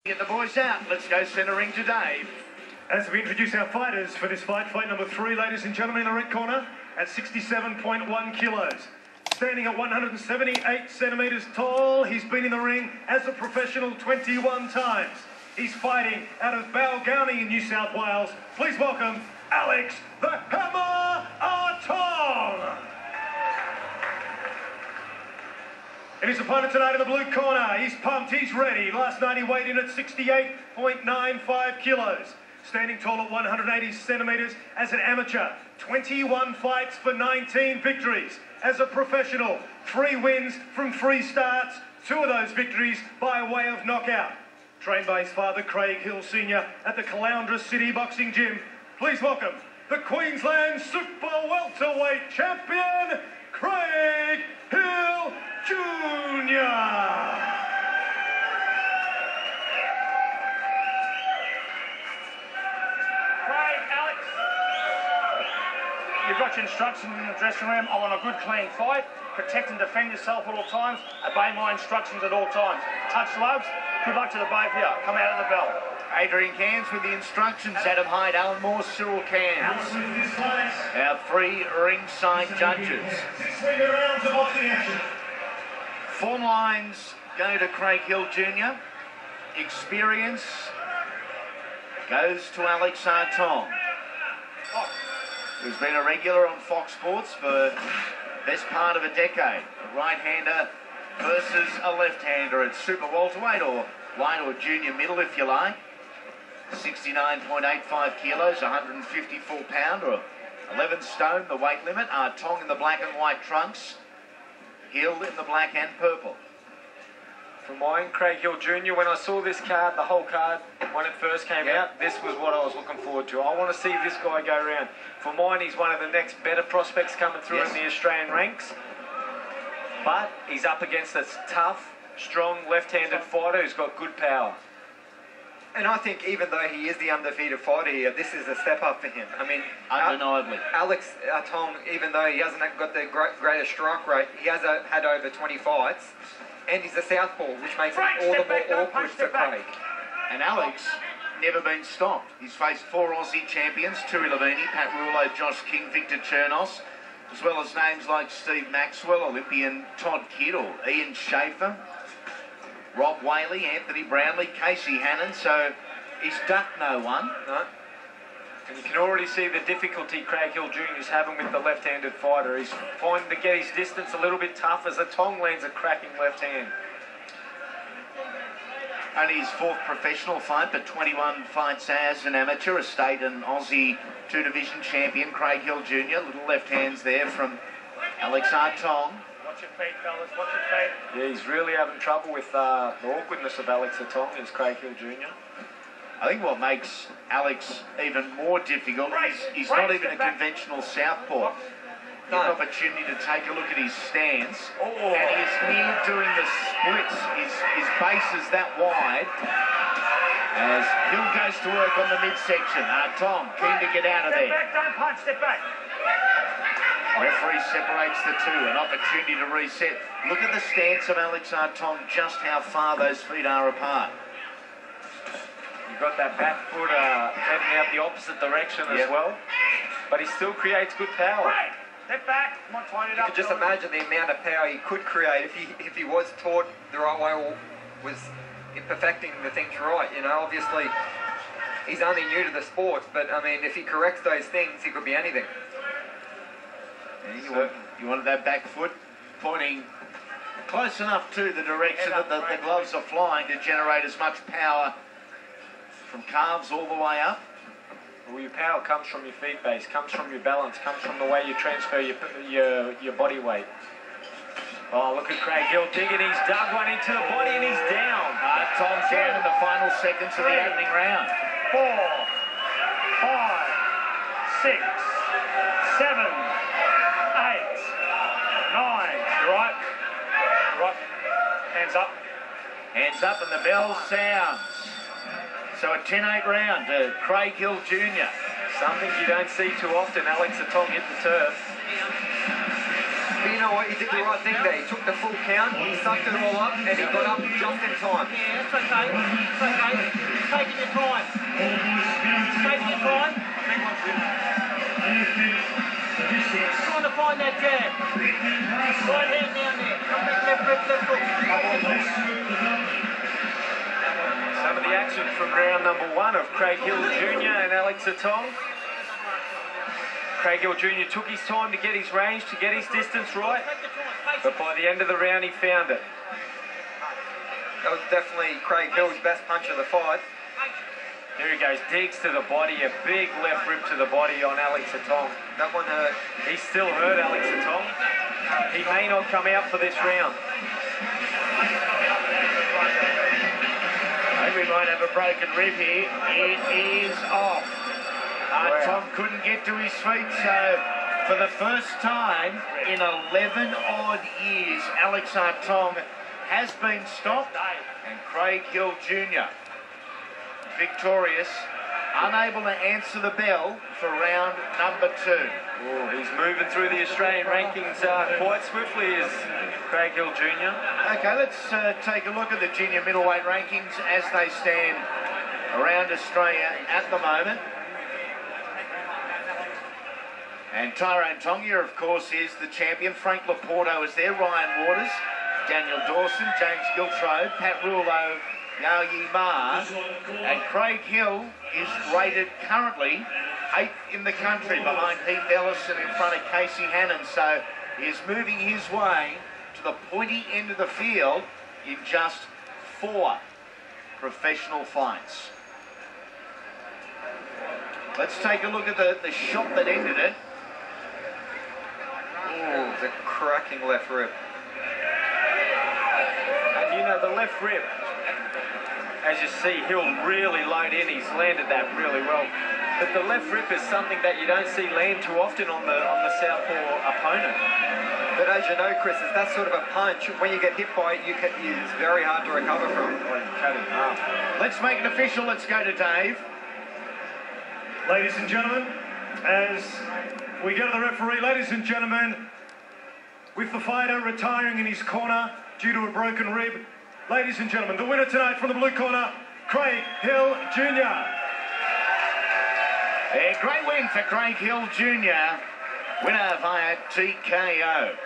Get the boys out. Let's go centre ring to Dave. As we introduce our fighters for this fight number 3, ladies and gentlemen, in the red corner, at 67.1 kilos. Standing at 178 centimetres tall, he's been in the ring as a professional 21 times. He's fighting out of Balgownie in New South Wales. Please welcome Alex the Hammer Ahtong. And his opponent tonight in the blue corner, he's pumped, he's ready. Last night he weighed in at 68.95 kilos. Standing tall at 180 centimetres as an amateur. 21 fights for 19 victories. As a professional, 3 wins from 3 starts. 2 of those victories by way of knockout. Trained by his father, Craig Hill Sr. at the Caloundra City Boxing Gym. Please welcome the Queensland Super Welterweight Champion, Craig Hill Jr. You've got your instructions in the dressing room. I want a good, clean fight. Protect and defend yourself at all times. Obey my instructions at all times. Touch gloves. Good luck to the both of you. Come out of the bell. Adrian Cairns with the instructions. Adam Hyde, Alan Moore, Cyril Cairns. Our 3 ringside judges. 6 rounds of boxing action. Form lines go to Craig Hill Jr. Experience goes to Alex Ahtong, who's been a regular on Fox Sports for the best part of a decade. A right-hander versus a left-hander at super welterweight, or light or junior middle if you like. 69.85 kilos, 154 pound, or 11 stone, the weight limit. Ahtong in the black and white trunks, Hill in the black and purple. For mine, Craig Hill Jr., when I saw this card, the whole card, when it first came out, this was what I was looking forward to. I want to see this guy go around. For mine, he's one of the next better prospects coming through in the Australian ranks. But he's up against a tough, strong, left-handed fighter who's got good power. And I think even though he is the undefeated fighter here, this is a step up for him. I mean, undeniably. Alex Ahtong, even though he hasn't got the greatest strike rate, he has had over 20 fights. And he's a southpaw, which makes it all the more awkward for Craig. And Alex, never been stopped. He's faced 4 Aussie champions, Turi Lavini, Pat Rulo, Josh King, Victor Chernos, as well as names like Steve Maxwell, Olympian Todd Kidd, or Ian Schaefer, Rob Whaley, Anthony Brownlee, Casey Hannon, so he's ducked no one. No. And you can already see the difficulty Craig Hill Jr. is having with the left-handed fighter. He's finding to get his distance a little bit tough as Ahtong lands a cracking left hand. Only his 4th professional fight, but 21 fights as an amateur, a state and Aussie 2-division champion, Craig Hill Jr. Little left hands there from Alex Ahtong. Watch your feet, fellas. Watch your feet. Yeah, he's really having trouble with the awkwardness of Alex Ahtong, is Craig Hill Jr. I think what makes Alex even more difficult is he's not even a conventional southpaw. The opportunity to take a look at his stance, and he's near doing the splits. His base is that wide. As Hill goes to work on the midsection, Ahtong keen to get out of there. Step back, don't punch, step back. Referee separates the 2, an opportunity to reset. Look at the stance of Alex Ahtong, just how far those feet are apart. You've got that back foot heading out the opposite direction as well, but he still creates good power. Step back, come on, tighten it up. You can just imagine the amount of power he could create if he was taught the right way or was perfecting the things right. You know, obviously he's only new to the sport, but I mean, if he corrects those things, he could be anything. Yeah, you wanted that back foot pointing close enough to the direction that the gloves are flying to generate as much power from calves all the way up. Well, your power comes from your feet base, comes from your balance, comes from the way you transfer your body weight. Oh, look at Craig Hill digging. He's dug one into the body and he's down. Tom's down in the final seconds of the opening round. 4, 5, 6, 7, 8, 9. You're right. Right. Hands up. Hands up and the bell sounds. So a 10-8 round to Craig Hill Jr. Something you don't see too often. Alex Ahtong hit the turf. But you know what, he did the right thing there. He took the full count, he sucked it all up, and he got up just in time. Yeah, it's okay. It's okay. on that jab. Right hand down there. Come back, left hook. Some of the action from round number 1 of Craig Hill Jr. and Alex Ahtong. Craig Hill Jr. took his time to get his range, to get his distance right, but by the end of the round he found it. That was definitely Craig Hill's best punch of the fight. Here he goes, digs to the body, a big left rip to the body on Alex Ahtong. That one hurt. He's still hurt, Alex Ahtong. He may not come out for this round. We might have a broken rib here. It is off. Tom couldn't get to his feet, so for the first time in 11 odd years, Alex Ahtong has been stopped, and Craig Hill Jr. victorious, unable to answer the bell for round number 2. Oh, he's moving through the Australian rankings quite swiftly, is Craig Hill Jr. Okay, let's take a look at the junior middleweight rankings as they stand around Australia at the moment. And Tyrone Tongia, of course, is the champion. Frank Laporto is there. Ryan Waters, Daniel Dawson, James Giltrode, Pat Rulo, Yao Yi Ma. And Craig Hill is rated currently 8th in the country behind Heath Ellison in front of Casey Hannon. So he is moving his way to the pointy end of the field in just 4 professional fights. Let's take a look at the shot that ended it. Oh, the cracking left rib. And you know, the left rib, as you see, Hill really load in. He's landed that really well. But the left rib is something that you don't see land too often on the southpaw opponent. But as you know, Chris, it's that sort of a punch. When you get hit by it, it's very hard to recover from. Let's make it official. Let's go to Dave. Ladies and gentlemen, as we go to the referee, ladies and gentlemen, with the fighter retiring in his corner due to a broken rib, ladies and gentlemen, the winner tonight from the blue corner, Craig Hill Jr. A great win for Craig Hill Jr. Winner via TKO.